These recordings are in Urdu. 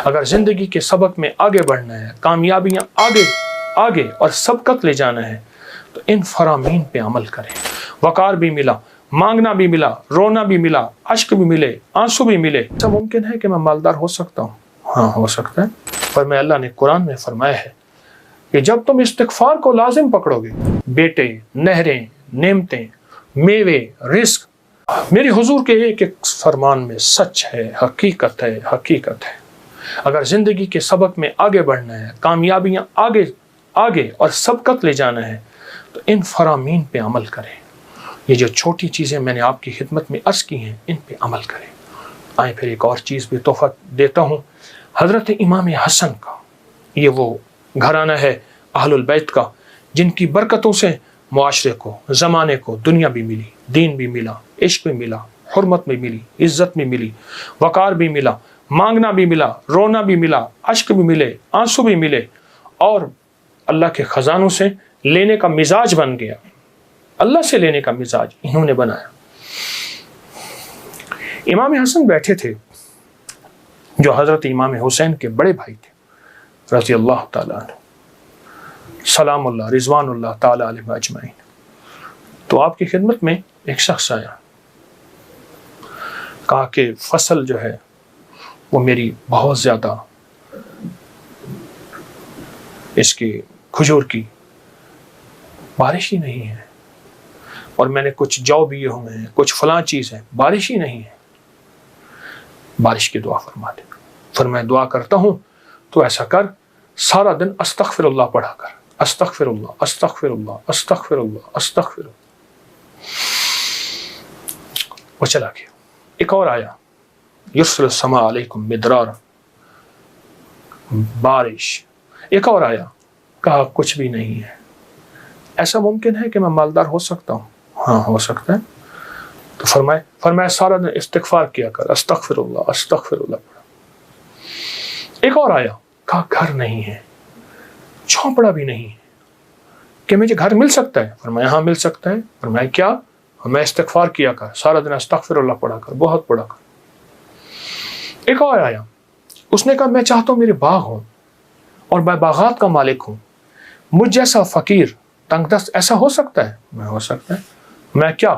اگر زندگی کے سبق میں آگے بڑھنا ہے، کامیابیاں آگے اور سبقت لے جانا ہے تو ان فرامین پہ عمل کریں۔ وقار بھی ملا، مانگنا بھی ملا، رونا بھی ملا، اشک بھی ملے، آنسو بھی ملے۔ ایسا ممکن ہے کہ میں مالدار ہو سکتا ہوں؟ ہاں ہو سکتا ہے، پر میں اللہ نے قرآن میں فرمایا ہے کہ جب تم استغفار کو لازم پکڑو گے، بیٹے، نہریں، نعمتیں، میوے، رزق میرے حضور کے ایک ایک فرمان میں سچ ہے، حقیقت ہے، حقیقت ہے۔ اگر زندگی کے سبق میں آگے بڑھنا ہے، کامیابیاں آگے اور سبقت لے جانا ہے تو ان فرامین پہ عمل کریں۔ یہ جو چھوٹی چیزیں میں نے آپ کی خدمت میں عرض کی ہیں، ان پہ عمل کریں۔ آئیں پھر ایک اور چیز بھی تحفہ دیتا ہوں، حضرت امام حسن کا، یہ وہ گھرانہ ہے اہل البیت کا جن کی برکتوں سے معاشرے کو، زمانے کو دنیا بھی ملی، دین بھی ملا، عشق بھی ملا، حرمت بھی ملی، عزت بھی ملی، وقار بھی ملا، مانگنا بھی ملا، رونا بھی ملا، اشک بھی ملے، آنسو بھی ملے، اور اللہ کے خزانوں سے لینے کا مزاج بن گیا۔ اللہ سے لینے کا مزاج انہوں نے بنایا۔ امام حسن بیٹھے تھے جو حضرت امام حسین کے بڑے بھائی تھے رضی اللہ تعالیٰ عنہ، سلام اللہ رضوان اللہ تعالیٰ علیہ اجمعین۔ تو آپ کی خدمت میں ایک شخص آیا، کہا کہ فصل جو ہے وہ میری بہت زیادہ، اس کی کھجور کی بارش ہی نہیں ہے، اور میں نے کچھ جو بیے ہوئے ہیں، کچھ فلاں چیز ہے، بارش ہی نہیں ہے، بارش کی دعا فرما دے۔ پھر میں دعا کرتا ہوں تو ایسا کر، سارا دن استغفر اللہ پڑھا کر، استغفر اللہ استغفر اللہ استغفر اللہ استغفر اللہ۔ وہ چلا گیا۔ ایک اور آیا، یرسل السماء علیکم مدرارا، بارش۔ ایک اور آیا، کہا کچھ بھی نہیں ہے۔ ایسا ممکن ہے کہ میں مالدار ہو سکتا ہوں؟ ہاں ہو سکتا ہے۔ تو فرمایا سارا دن استغفار کیا کر، استغفر اللہ استغفر اللہ پڑھا۔ ایک اور آیا، کہا گھر نہیں ہے، جھونپڑا بھی نہیں ہے، کہ مجھے گھر مل سکتا ہے؟ فرمایا ہاں مل سکتا ہے۔ فرمایا کیا؟ میں استغفار کیا کر، سارا دن استغفر اللہ پڑھا کر، بہت پڑھا کر۔ ایک اور آیا، اس نے کہا میں چاہتا ہوں میرے باغ ہوں اور میں باغات کا مالک ہوں، مجھ جیسا فقیر تنگ دست ایسا ہو سکتا ہے؟ میں ہو سکتا ہے۔ میں کیا؟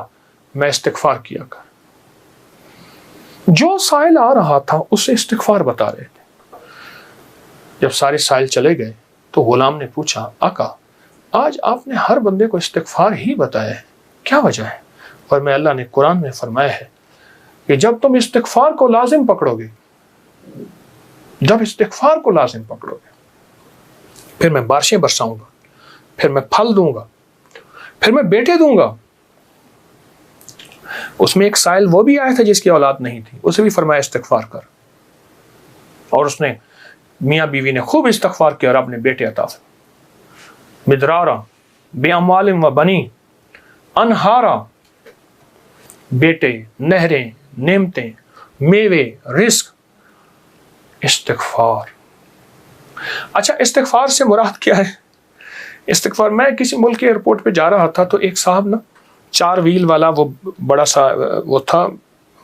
میں استغفار کیا کر۔ جو سائل آ رہا تھا اسے استغفار بتا رہے تھے۔ جب سارے سائل چلے گئے تو غلام نے پوچھا آقا آج آپ نے ہر بندے کو استغفار ہی بتایا ہے، کیا وجہ ہے؟ اور میں اللہ نے قرآن میں فرمایا ہے کہ جب تم استغفار کو لازم پکڑو گے، جب استغفار کو لازم پکڑو گے، پھر میں بارشیں برساؤں گا، پھر میں پھل دوں گا، پھر میں بیٹے دوں گا۔ اس میں ایک سائل وہ بھی آیا تھا جس کی اولاد نہیں تھی، اسے بھی فرمایا استغفار کر، اور اس نے میاں بیوی نے خوب استغفار کیا اور اپنے بیٹے عطا فرمائے۔ مدرارا بے اموال و بنی، انہارا، بیٹے، نہریں، نعمتیں، میوے، رزق، استغفار۔ اچھا استغفار سے مراد کیا ہے؟ استغفار، میں کسی ملک کے ایئرپورٹ پہ جا رہا تھا تو ایک صاحب نا 4 ویل والا وہ بڑا سا وہ تھا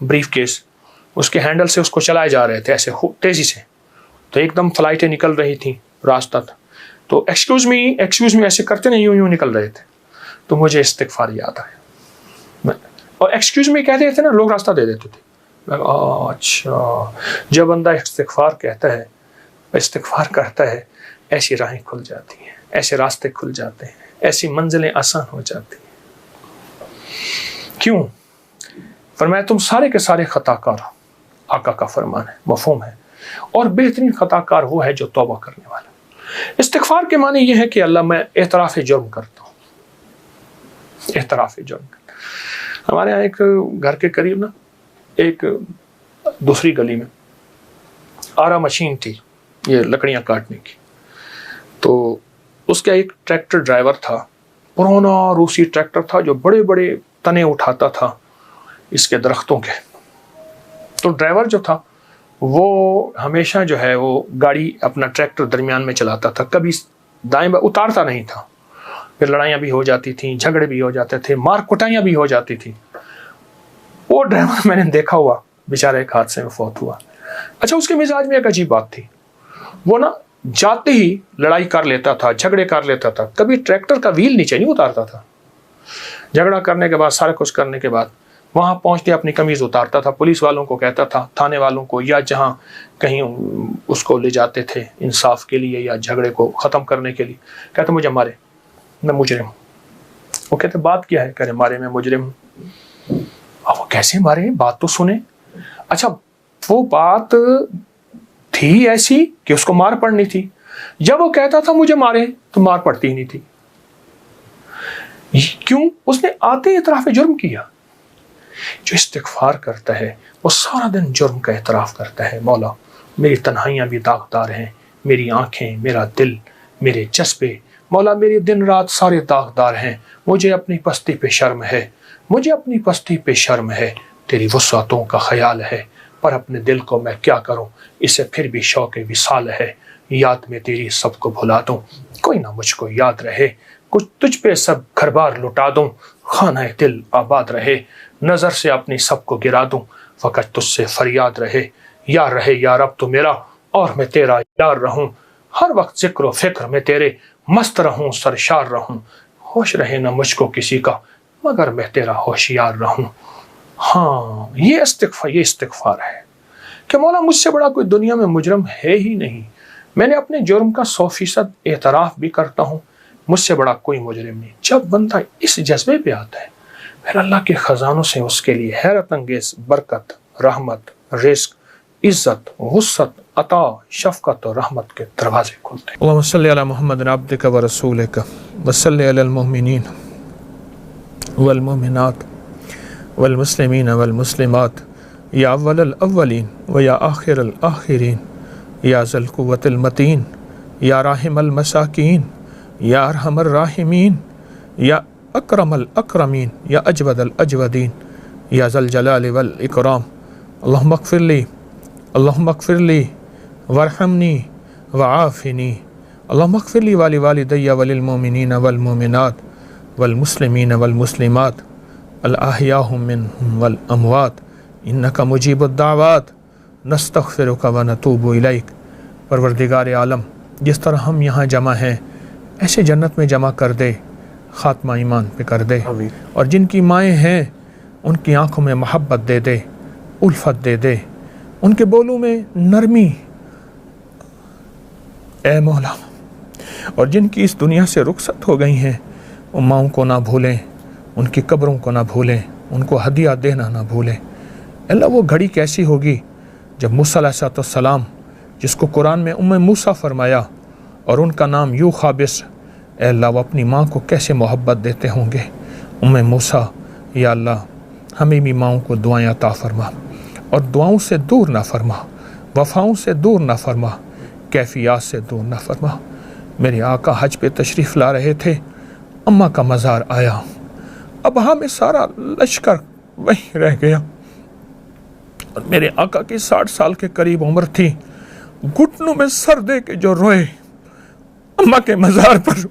بریف کیس، اس کے ہینڈل سے اس کو چلائے جا رہے تھے ایسے تیزی سے، تو ایک دم فلائٹیں نکل رہی تھیں، راستہ تھا، تو ایکسکیوز می ایسے کرتے نہیں، یوں نکل رہے تھے، تو مجھے استغفار یاد آیا، اور ایکسکیوز می کہتے تھے نا، لوگ راستہ دے دیتے تھے۔ اچھا، جب بندہ استغفار کہتا ہے، استغفار کرتا ہے، ایسی راہیں کھل جاتی ہیں، ایسے راستے کھل جاتے ہیں، ایسی منزلیں آسان ہو جاتی ہیں۔ کیوں؟ فرمایا تم سارے کے سارے خطا کار، آقا کا فرمان ہے، مفہوم ہے، اور بہترین خطا کار وہ ہے جو توبہ کرنے والا۔ استغفار کے معنی یہ ہے کہ اللہ میں اعتراف جرم کرتا ہوں، اعتراف جرم کرتا ہوں۔ ہمارے یہاں ایک گھر کے قریب نا ایک دوسری گلی میں آرا مشین تھی، یہ لکڑیاں کاٹنے کی، تو اس کا ایک ٹریکٹر ڈرائیور تھا، پرانا روسی ٹریکٹر تھا جو بڑے بڑے تنے اٹھاتا تھا اس کے درختوں کے۔ تو ڈرائیور جو تھا وہ ہمیشہ جو ہے وہ گاڑی اپنا ٹریکٹر درمیان میں چلاتا تھا، کبھی دائیں بائیں اتارتا نہیں تھا، پھر لڑائیاں بھی ہو جاتی تھیں، جھگڑے بھی ہو جاتے تھے، مار کٹائیاں بھی ہو جاتی تھیں۔ وہ ڈرائیور میں نے دیکھا ہوا، بیچارہ ایک حادثے میں فوت ہوا۔ اچھا اس کے مزاج میں ایک عجیب بات تھی، وہ نا جاتے ہی لڑائی کر لیتا تھا، جھگڑے کر لیتا تھا، کبھی ٹریکٹر کا ویل نیچے نہیں اتارتا تھا، جھگڑا کرنے کے بعد سارا کچھ کرنے کے بعد وہاں پہنچ کے اپنی قمیض اتارتا تھا، پولیس والوں کو کہتا تھا، تھانے والوں کو، یا جہاں کہیں اس کو لے جاتے تھے انصاف کے لیے یا جھگڑے کو ختم کرنے کے لیے، کہتے مجھے مارے، میں مجرم ہوں۔ وہ کہتے بات کیا ہے؟ کہتے مارے میں مجرم ہوں۔ اب وہ کیسے مارے؟ بات تو سنیں۔ اچھا وہ بات تھی ایسی کہ اس کو مار پڑنی تھی، جب وہ کہتا تھا مجھے مارے تو مار پڑتی ہی نہیں تھی۔ کیوں؟ اس نے آتے اعتراف جرم کیا۔ جو استغفار کرتا ہے وہ سارا دن جرم کا اعتراف کرتا ہے، مولا میری تنہائیاں بھی داغدار ہیں، میری آنکھیں، میرا دل، میرے جذبے، مولا میری دن رات سارے داغدار ہیں، مجھے اپنی پستی پہ شرم ہے، مجھے اپنی پستی پہ شرم ہے، تیری وسعتوں کا خیال ہے، پر اپنے دل کو میں کیا کروں، اسے پھر بھی شوق وصال ہے، یاد میں تیری سب کو بھلا دوں، کوئی نہ مجھ کو یاد رہے، کچھ تجھ پہ سب گھر بار لٹا دوں، خانہ دل آباد رہے، نظر سے اپنی سب کو گرا دوں، فقط تجھ سے فریاد رہے یا رب تو میرا اور میں تیرا یار رہوں، ہر وقت ذکر و فکر میں تیرے مست رہوں، سرشار رہوں، ہوش رہے نہ مجھ کو کسی کا مگر میں تیرا ہوشیار رہوں۔ ہاں یہ استغفار ہے کہ مولا مجھ سے بڑا کوئی دنیا میں مجرم ہے ہی نہیں، میں نے اپنے جرم کا 100% اعتراف بھی کرتا ہوں، مجھ سے بڑا کوئی مجرم نہیں۔ جب بندہ اس جذبے پہ آتا ہے پھر اللہ کے خزانوں سے اس کے لیے حیرت انگیز برکت، رحمت، رزق، عزت، وسعت، عطا، شفقت اور رحمت کے دروازے کھلتے ہیں۔ اللہم صلی علی محمد عبدک و رسولک وصلی علی المؤمنین والمؤمنات والمسلمین والمسلمات یا اول الاولین و یا آخر الآخرین یا ذی القوة المتین یا راحم المساکین یا ارحم الراحمین یا اکرم الاکرمین یا اجود الاجودین یا ذی الجلال والاکرام۔ اللہم اغفر لی وارحمنی وعافنی، اللہم اغفر لی والی والدی وللمؤمنین والمؤمنات والمسلمین والمسلمات الاحیاء منہم والاموات انک مجیب الدعوات نستغفرک ونتوب الیک۔ پروردگار عالم جس طرح ہم یہاں جمع ہیں ایسے جنت میں جمع کر دے، خاتمہ ایمان پہ کر دے، اور جن کی مائیں ہیں ان کی آنکھوں میں محبت دے دے، الفت دے دے، ان کے بولوں میں نرمی اے مولا، اور جن کی اس دنیا سے رخصت ہو گئی ہیں وہ ماؤں کو نہ بھولیں، ان کی قبروں کو نہ بھولیں، ان کو ہدیہ دینا نہ بھولیں۔ اللہ وہ گھڑی کیسی ہوگی جب موسیٰ علیہ السلام، جس کو قرآن میں موسیٰ فرمایا اور ان کا نام یوں خابص، اے اللہ وہ اپنی ماں کو کیسے محبت دیتے ہوں گے۔ موسیٰ، یا اللہ ہمیں بھی ماؤں کو دعائیں عطا فرما اور دعاؤں سے دور نہ فرما، وفاؤں سے دور نہ فرما، کیفیات سے دور نہ فرما۔ میرے آقا حج پہ تشریف لا رہے تھے، اماں کا مزار آیا، ابہا میں سارا لشکر وہیں رہ گیا، اور میرے آقا کی 60 سال کے قریب عمر تھی، گھٹنوں میں سر دے کے جو روئے اماں کے مزار پر،